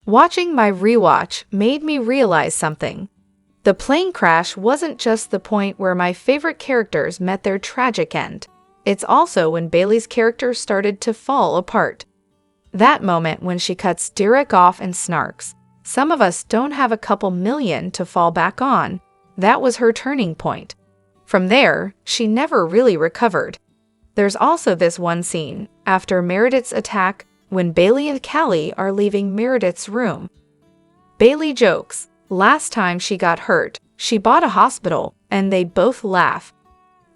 Watching my rewatch made me realize something. The plane crash wasn't just the point where my favorite characters met their tragic end. It's also when Bailey's character started to fall apart. That moment when she cuts Derek off and snarks, "Some of us don't have a couple million to fall back on," that was her turning point. From there, she never really recovered. There's also this one scene, after Meredith's attack, when Bailey and Callie are leaving Meredith's room. Bailey jokes, last time she got hurt, she bought a hospital, and they both laugh.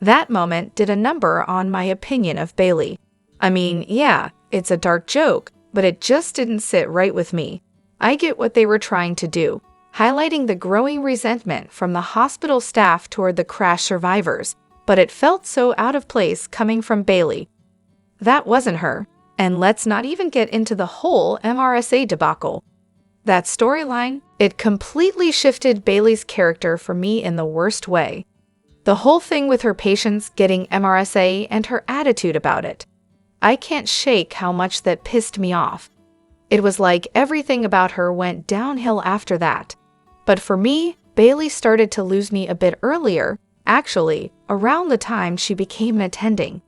That moment did a number on my opinion of Bailey. I mean, yeah, it's a dark joke, but it just didn't sit right with me. I get what they were trying to do, highlighting the growing resentment from the hospital staff toward the crash survivors, but it felt so out of place coming from Bailey. That wasn't her, and let's not even get into the whole MRSA debacle. That storyline, it completely shifted Bailey's character for me in the worst way. The whole thing with her patients getting MRSA and her attitude about it. I can't shake how much that pissed me off. It was like everything about her went downhill after that. But for me, Bailey started to lose me a bit earlier, actually, around the time she became an attending.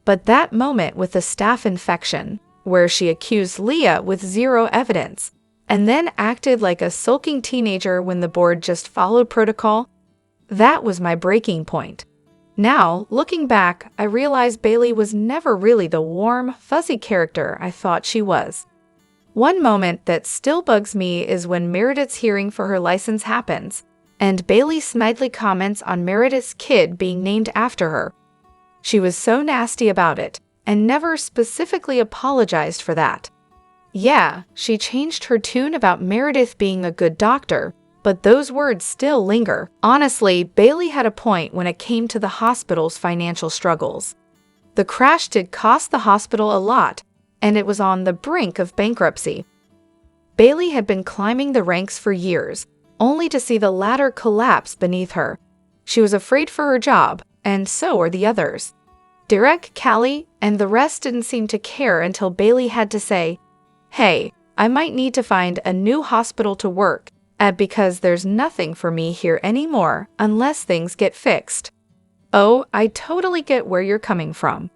But that moment with the staph infection, where she accused Leah with zero evidence, and then acted like a sulking teenager when the board just followed protocol, that was my breaking point. Now, looking back, I realized Bailey was never really the warm, fuzzy character I thought she was. One moment that still bugs me is when Meredith's hearing for her license happens, and Bailey snidely comments on Meredith's kid being named after her. She was so nasty about it, and never specifically apologized for that. Yeah, she changed her tune about Meredith being a good doctor, but those words still linger. Honestly, Bailey had a point when it came to the hospital's financial struggles. The crash did cost the hospital a lot, and it was on the brink of bankruptcy. Bailey had been climbing the ranks for years, only to see the ladder collapse beneath her. She was afraid for her job, and so were the others. Derek, Callie, and the rest didn't seem to care until Bailey had to say, "Hey, I might need to find a new hospital to work at because there's nothing for me here anymore unless things get fixed." Oh, I totally get where you're coming from.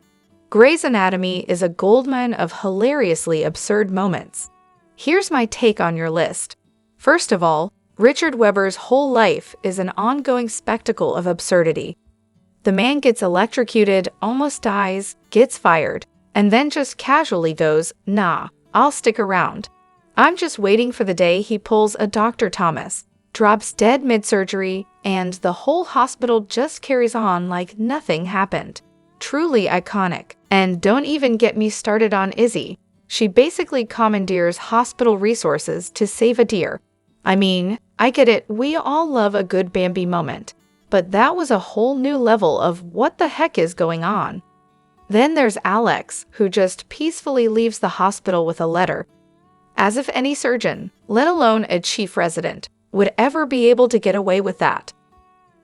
Grey's Anatomy is a goldmine of hilariously absurd moments. Here's my take on your list. First of all, Richard Weber's whole life is an ongoing spectacle of absurdity. The man gets electrocuted, almost dies, gets fired, and then just casually goes, "Nah, I'll stick around. I'm just waiting for the day he pulls a Dr. Thomas, drops dead mid-surgery, and the whole hospital just carries on like nothing happened." Truly iconic. And don't even get me started on Izzy. She basically commandeers hospital resources to save a deer. I mean, I get it, we all love a good Bambi moment, but that was a whole new level of what the heck is going on. Then there's Alex, who just peacefully leaves the hospital with a letter. As if any surgeon, let alone a chief resident, would ever be able to get away with that.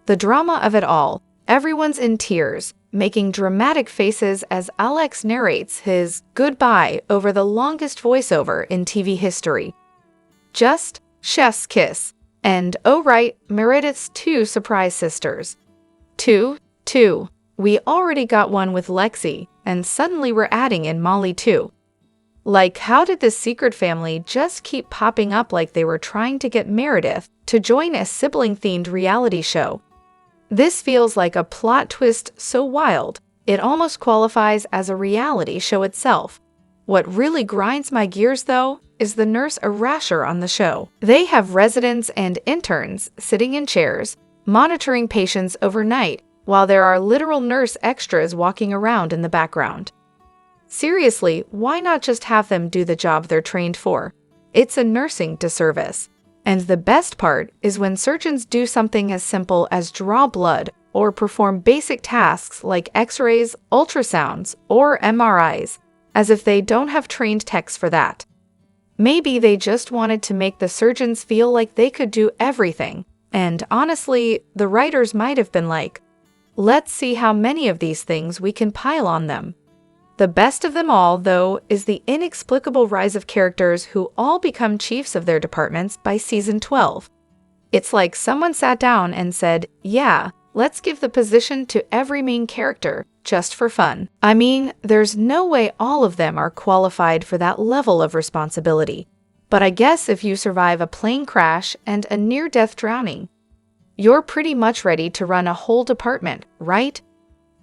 The drama of it all, everyone's in tears, making dramatic faces as Alex narrates his goodbye over the longest voiceover in TV history. Just chef's kiss. And oh right, Meredith's 2 surprise sisters. Two. We already got one with Lexi, and suddenly we're adding in Molly too. Like, how did this secret family just keep popping up like they were trying to get Meredith to join a sibling-themed reality show? This feels like a plot twist so wild, it almost qualifies as a reality show itself. What really grinds my gears, though, is the nurse erasure on the show. They have residents and interns sitting in chairs, monitoring patients overnight, while there are literal nurse extras walking around in the background. Seriously, why not just have them do the job they're trained for? It's a nursing disservice. And the best part is when surgeons do something as simple as draw blood or perform basic tasks like x-rays, ultrasounds, or MRIs, as if they don't have trained techs for that. Maybe they just wanted to make the surgeons feel like they could do everything, and honestly, the writers might have been like, "Let's see how many of these things we can pile on them." The best of them all, though, is the inexplicable rise of characters who all become chiefs of their departments by season 12. It's like someone sat down and said, yeah, let's give the position to every main character, just for fun. I mean, there's no way all of them are qualified for that level of responsibility. But I guess if you survive a plane crash and a near-death drowning, you're pretty much ready to run a whole department, right?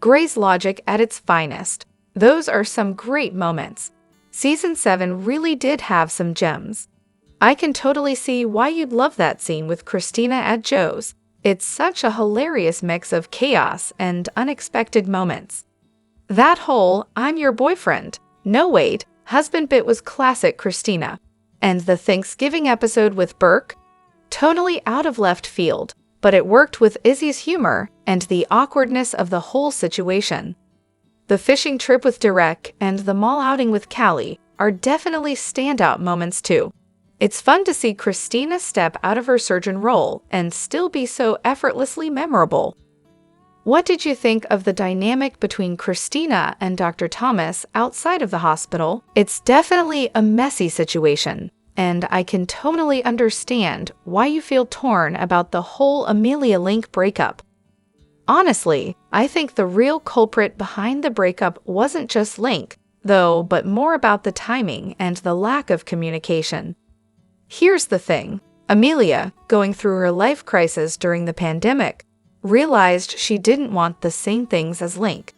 Grey's logic at its finest. Those are some great moments. Season 7 really did have some gems. I can totally see why you'd love that scene with Christina at Joe's. It's such a hilarious mix of chaos and unexpected moments. That whole "I'm your boyfriend, no wait" husband bit was classic Christina. And the Thanksgiving episode with Burke? Totally out of left field, but it worked with Izzy's humor and the awkwardness of the whole situation. The fishing trip with Derek and the mall outing with Callie are definitely standout moments too. It's fun to see Christina step out of her surgeon role and still be so effortlessly memorable. What did you think of the dynamic between Christina and Dr. Thomas outside of the hospital? It's definitely a messy situation, and I can totally understand why you feel torn about the whole Amelia-Link breakup. Honestly, I think the real culprit behind the breakup wasn't just Link, though, but more about the timing and the lack of communication. Here's the thing. Amelia, going through her life crisis during the pandemic, realized she didn't want the same things as Link.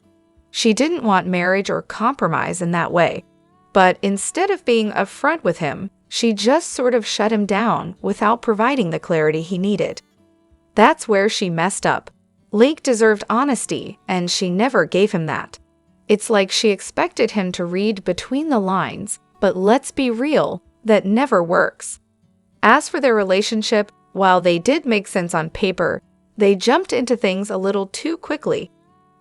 She didn't want marriage or compromise in that way. But instead of being upfront with him, she just sort of shut him down without providing the clarity he needed. That's where she messed up. Link deserved honesty, and she never gave him that. It's like she expected him to read between the lines, but let's be real, that never works. As for their relationship, while they did make sense on paper, they jumped into things a little too quickly.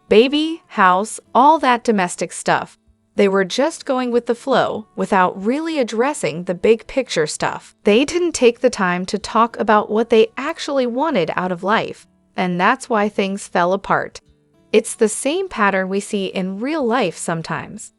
Baby, house, all that domestic stuff. They were just going with the flow without really addressing the big picture stuff. They didn't take the time to talk about what they actually wanted out of life, and that's why things fell apart. It's the same pattern we see in real life sometimes.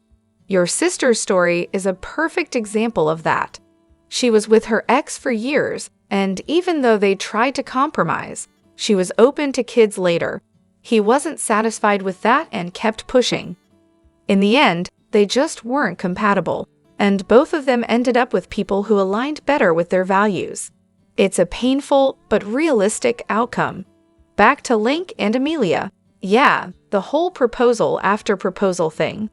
Your sister's story is a perfect example of that. She was with her ex for years, and even though they tried to compromise, she was open to kids later. He wasn't satisfied with that and kept pushing. In the end, they just weren't compatible, and both of them ended up with people who aligned better with their values. It's a painful but realistic outcome. Back to Link and Amelia. Yeah, the whole proposal after proposal thing.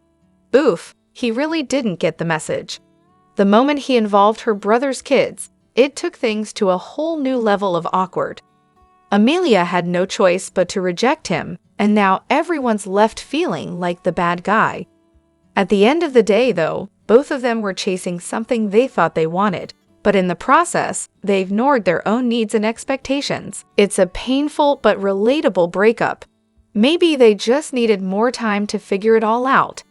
Oof, he really didn't get the message. The moment he involved her brother's kids, it took things to a whole new level of awkward. Amelia had no choice but to reject him, and now everyone's left feeling like the bad guy. At the end of the day, though, both of them were chasing something they thought they wanted, but in the process, they ignored their own needs and expectations. It's a painful but relatable breakup. Maybe they just needed more time to figure it all out.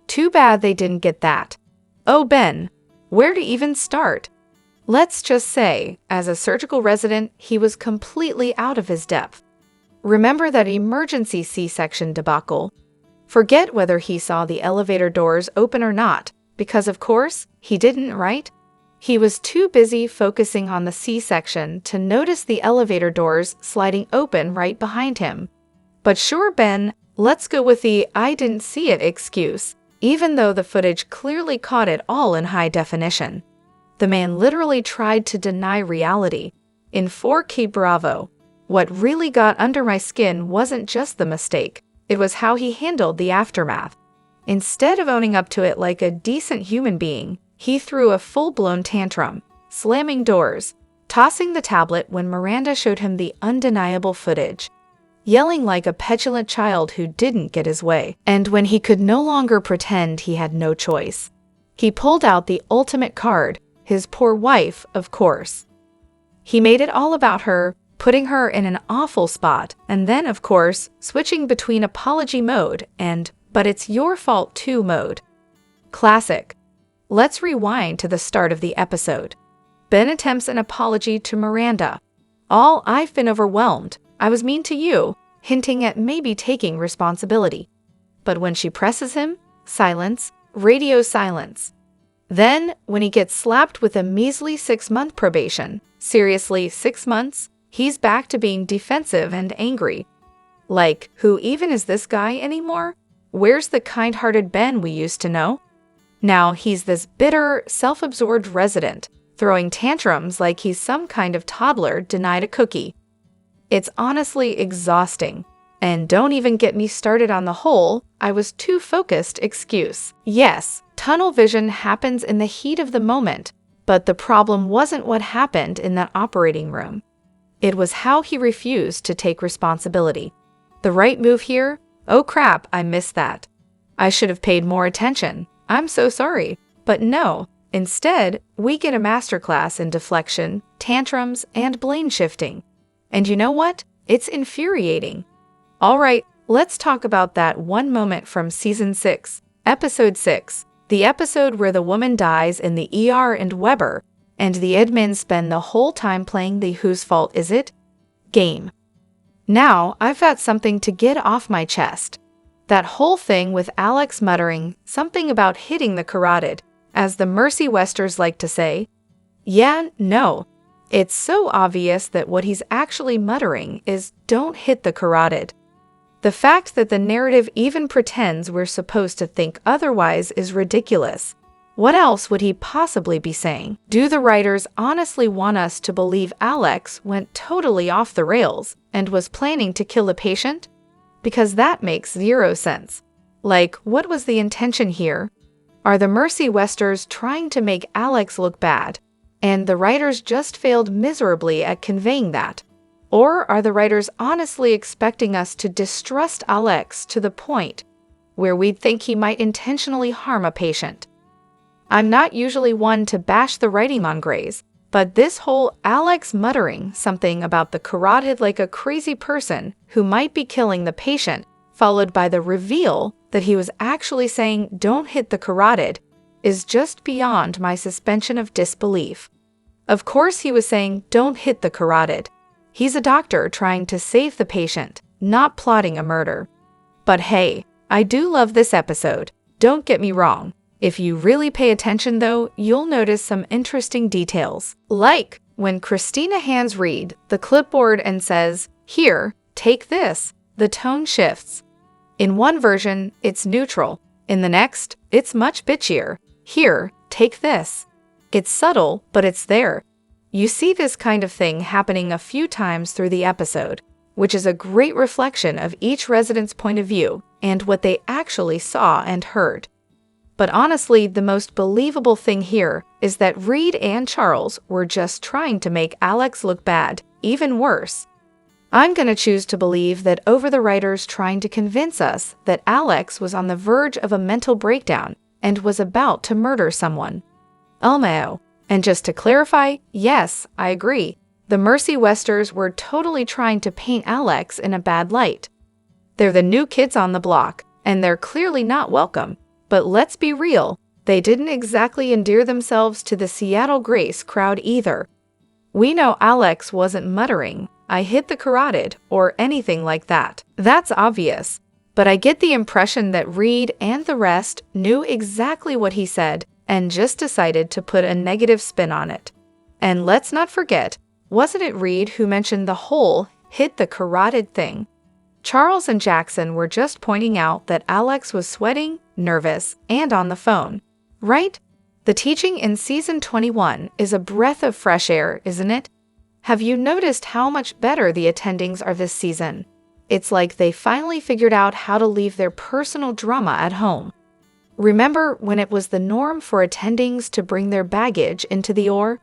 Too bad they didn't get that. Oh, Ben, where to even start? Let's just say, as a surgical resident, he was completely out of his depth. Remember that emergency C-section debacle? Forget whether he saw the elevator doors open or not, because of course, he didn't, right? He was too busy focusing on the C-section to notice the elevator doors sliding open right behind him. But sure, Ben, let's go with the "I didn't see it" excuse, even though the footage clearly caught it all in high definition. The man literally tried to deny reality. In 4K Bravo, what really got under my skin wasn't just the mistake, it was how he handled the aftermath. Instead of owning up to it like a decent human being, he threw a full-blown tantrum, slamming doors, tossing the tablet when Miranda showed him the undeniable footage, yelling like a petulant child who didn't get his way. And when he could no longer pretend he had no choice, he pulled out the ultimate card, his poor wife, of course. He made it all about her, putting her in an awful spot, and then, of course, switching between apology mode and "but it's your fault too" mode. Classic. Let's rewind to the start of the episode. Ben attempts an apology to Miranda. "I've been overwhelmed. I was mean to you," hinting at maybe taking responsibility. But when she presses him, silence, radio silence. Then, when he gets slapped with a measly 6-month probation, seriously, 6 months, he's back to being defensive and angry. Like, who even is this guy anymore? Where's the kind-hearted Ben we used to know? Now he's this bitter, self-absorbed resident, throwing tantrums like he's some kind of toddler denied a cookie. It's honestly exhausting. And don't even get me started on the whole "I was too focused" excuse. Yes, tunnel vision happens in the heat of the moment, but the problem wasn't what happened in that operating room. It was how he refused to take responsibility. The right move here? Oh crap, I missed that. I should have paid more attention. I'm so sorry. But no, instead, we get a masterclass in deflection, tantrums, and blame shifting. And you know what? It's infuriating. All right, let's talk about that one moment from Season 6, Episode 6, the episode where the woman dies in the ER and Weber, and the admins spend the whole time playing the "Whose fault is it?" game. Now, I've got something to get off my chest. That whole thing with Alex muttering something about hitting the carotid, as the Mercy Westers like to say. Yeah, no. It's so obvious that what he's actually muttering is "don't hit the carotid." The fact that the narrative even pretends we're supposed to think otherwise is ridiculous. What else would he possibly be saying? Do the writers honestly want us to believe Alex went totally off the rails and was planning to kill a patient? Because that makes zero sense. Like, what was the intention here? Are the Mercy Westers trying to make Alex look bad, and the writers just failed miserably at conveying that? Or are the writers honestly expecting us to distrust Alex to the point where we'd think he might intentionally harm a patient? I'm not usually one to bash the writing on Grays, but this whole Alex muttering something about the carotid like a crazy person who might be killing the patient, followed by the reveal that he was actually saying "don't hit the carotid," is just beyond my suspension of disbelief. Of course he was saying "don't hit the carotid." He's a doctor trying to save the patient, not plotting a murder. But hey, I do love this episode. Don't get me wrong. If you really pay attention though, you'll notice some interesting details. Like when Christina hands Reed the clipboard and says, "Here, take this," the tone shifts. In one version, it's neutral. In the next, it's much bitchier. "Here, take this." It's subtle, but it's there. You see this kind of thing happening a few times through the episode, which is a great reflection of each resident's point of view and what they actually saw and heard. But honestly, the most believable thing here is that Reed and Charles were just trying to make Alex look bad, even worse. I'm gonna choose to believe that over the writers trying to convince us that Alex was on the verge of a mental breakdown and was about to murder someone. LMAO. And just to clarify, yes, I agree. The Mercy Westers were totally trying to paint Alex in a bad light. They're the new kids on the block, and they're clearly not welcome. But let's be real, they didn't exactly endear themselves to the Seattle Grace crowd either. We know Alex wasn't muttering, "I hit the carotid," or anything like that. That's obvious. But I get the impression that Reed and the rest knew exactly what he said and just decided to put a negative spin on it. And let's not forget, wasn't it Reed who mentioned the whole "hit the carotid" thing? Charles and Jackson were just pointing out that Alex was sweating, nervous, and on the phone, right? The teaching in Season 21 is a breath of fresh air, isn't it? Have you noticed how much better the attendings are this season? It's like they finally figured out how to leave their personal drama at home. Remember when it was the norm for attendings to bring their baggage into the OR?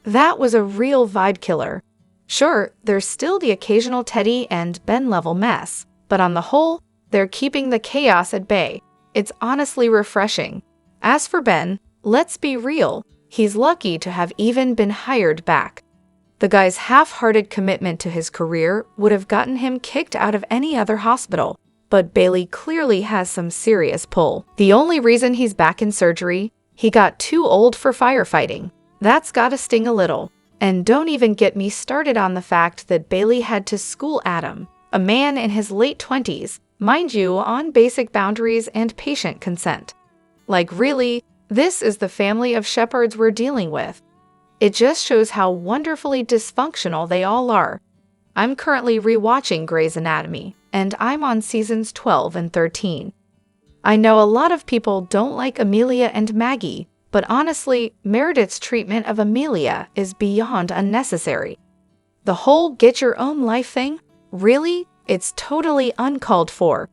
That was a real vibe killer. Sure, there's still the occasional Teddy and Ben-level mess, but on the whole, they're keeping the chaos at bay. It's honestly refreshing. As for Ben, let's be real, he's lucky to have even been hired back. The guy's half-hearted commitment to his career would have gotten him kicked out of any other hospital. But Bailey clearly has some serious pull. The only reason he's back in surgery, he got too old for firefighting. That's gotta sting a little. And don't even get me started on the fact that Bailey had to school Adam, a man in his late 20s, Mind you, on basic boundaries and patient consent. Like really, this is the family of shepherds we're dealing with. It just shows how wonderfully dysfunctional they all are. I'm currently rewatching Grey's Anatomy, and I'm on seasons 12 and 13. I know a lot of people don't like Amelia and Maggie, but honestly, Meredith's treatment of Amelia is beyond unnecessary. The whole get your own life thing? Really? It's totally uncalled for.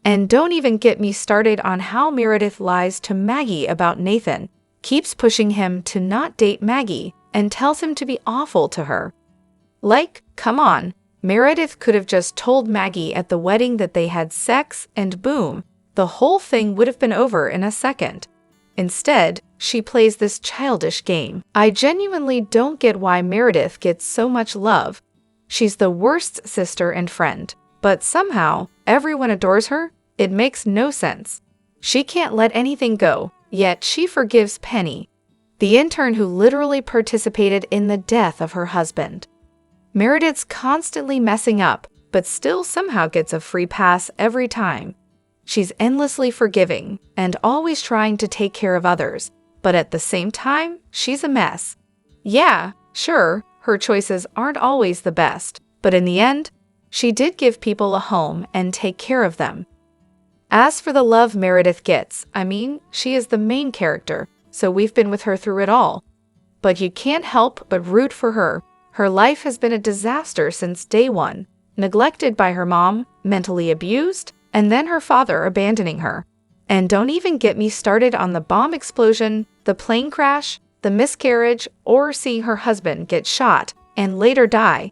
And don't even get me started on how Meredith lies to Maggie about Nathan, keeps pushing him to not date Maggie, and tells him to be awful to her. Like, come on, Meredith could have just told Maggie at the wedding that they had sex, and boom, the whole thing would have been over in a second. Instead, she plays this childish game. I genuinely don't get why Meredith gets so much love. She's the worst sister and friend, but somehow, everyone adores her. It makes no sense. She can't let anything go, yet she forgives Penny, the intern who literally participated in the death of her husband. Meredith's constantly messing up, but still somehow gets a free pass every time. She's endlessly forgiving and always trying to take care of others, but at the same time, she's a mess. Yeah, sure, her choices aren't always the best, but in the end, she did give people a home and take care of them. As for the love Meredith gets, I mean, she is the main character, so we've been with her through it all. But you can't help but root for her. Her life has been a disaster since day one, neglected by her mom, mentally abused, and then her father abandoning her. And don't even get me started on the bomb explosion, the plane crash, the miscarriage, or seeing her husband get shot and later die.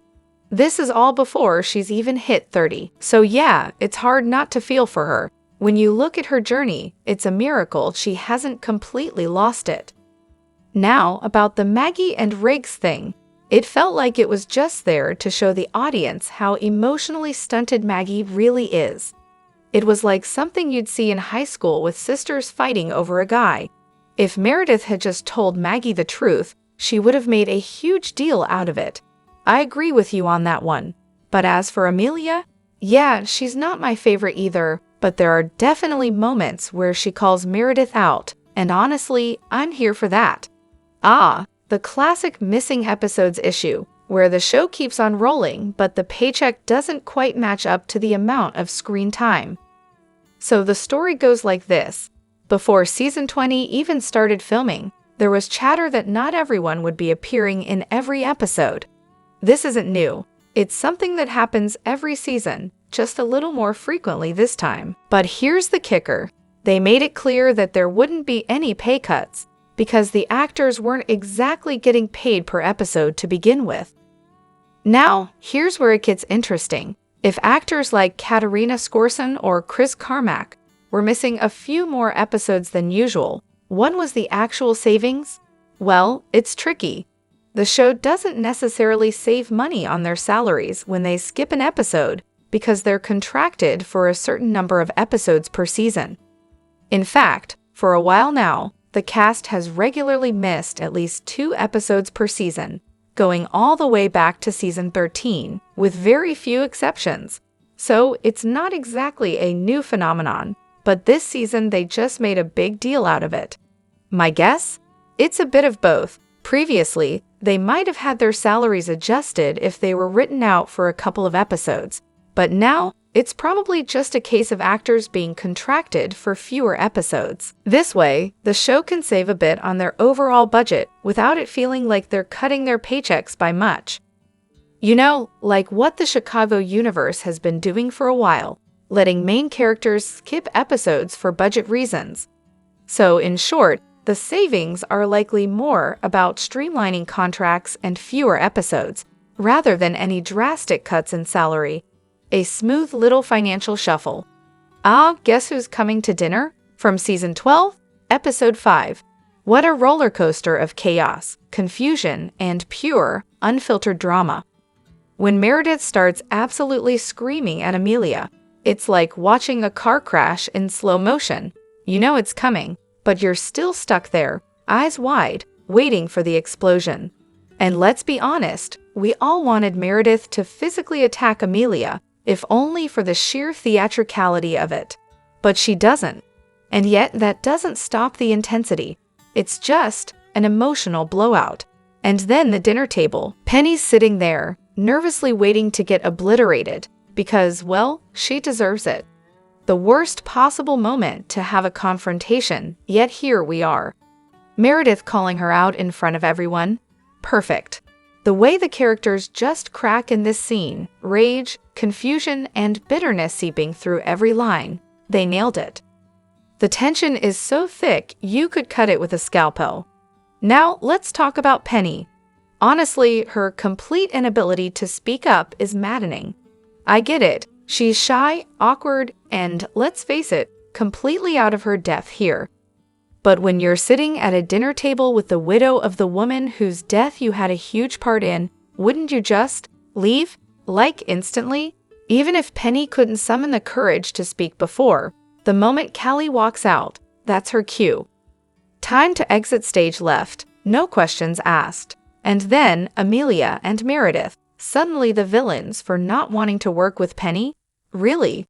This is all before she's even hit 30. So yeah, it's hard not to feel for her. When you look at her journey, it's a miracle she hasn't completely lost it. Now, about the Maggie and Riggs thing. It felt like it was just there to show the audience how emotionally stunted Maggie really is. It was like something you'd see in high school with sisters fighting over a guy. If Meredith had just told Maggie the truth, she would have made a huge deal out of it. I agree with you on that one. But as for Amelia, yeah, she's not my favorite either, but there are definitely moments where she calls Meredith out, and honestly, I'm here for that. The classic missing episodes issue, where the show keeps on rolling, but the paycheck doesn't quite match up to the amount of screen time. So the story goes like this. Before season 20 even started filming, there was chatter that not everyone would be appearing in every episode. This isn't new. It's something that happens every season, just a little more frequently this time. But here's the kicker. They made it clear that there wouldn't be any pay cuts, because the actors weren't exactly getting paid per episode to begin with. Now, here's where it gets interesting. If actors like Katerina Skorson or Chris Carmack were missing a few more episodes than usual, what was the actual savings? Well, it's tricky. The show doesn't necessarily save money on their salaries when they skip an episode because they're contracted for a certain number of episodes per season. In fact, for a while now, the cast has regularly missed at least 2 episodes per season, going all the way back to season 13, with very few exceptions. So it's not exactly a new phenomenon, but this season they just made a big deal out of it. My guess? It's a bit of both. Previously, they might have had their salaries adjusted if they were written out for a couple of episodes, but now it's probably just a case of actors being contracted for fewer episodes. This way, the show can save a bit on their overall budget without it feeling like they're cutting their paychecks by much. You know, like what the Chicago universe has been doing for a while, letting main characters skip episodes for budget reasons. So, in short, the savings are likely more about streamlining contracts and fewer episodes, rather than any drastic cuts in salary. A smooth little financial shuffle. Guess who's coming to dinner? From season 12, episode 5. What a roller coaster of chaos, confusion, and pure, unfiltered drama. When Meredith starts absolutely screaming at Amelia, it's like watching a car crash in slow motion. You know it's coming, but you're still stuck there, eyes wide, waiting for the explosion. And let's be honest, we all wanted Meredith to physically attack Amelia if only for the sheer theatricality of it. But she doesn't. And yet that doesn't stop the intensity. It's just an emotional blowout. And then the dinner table. Penny's sitting there, nervously waiting to get obliterated because, well, she deserves it. The worst possible moment to have a confrontation, yet here we are. Meredith calling her out in front of everyone. Perfect. The way the characters just crack in this scene, rage, confusion, and bitterness seeping through every line, they nailed it. The tension is so thick you could cut it with a scalpel. Now let's talk about Penny. Honestly, her complete inability to speak up is maddening. I get it. She's shy, awkward, and, let's face it, completely out of her depth here. But when you're sitting at a dinner table with the widow of the woman whose death you had a huge part in, wouldn't you just leave? Like instantly? Even if Penny couldn't summon the courage to speak before, the moment Callie walks out, that's her cue. Time to exit stage left, no questions asked. And then Amelia and Meredith, suddenly the villains for not wanting to work with Penny? Really?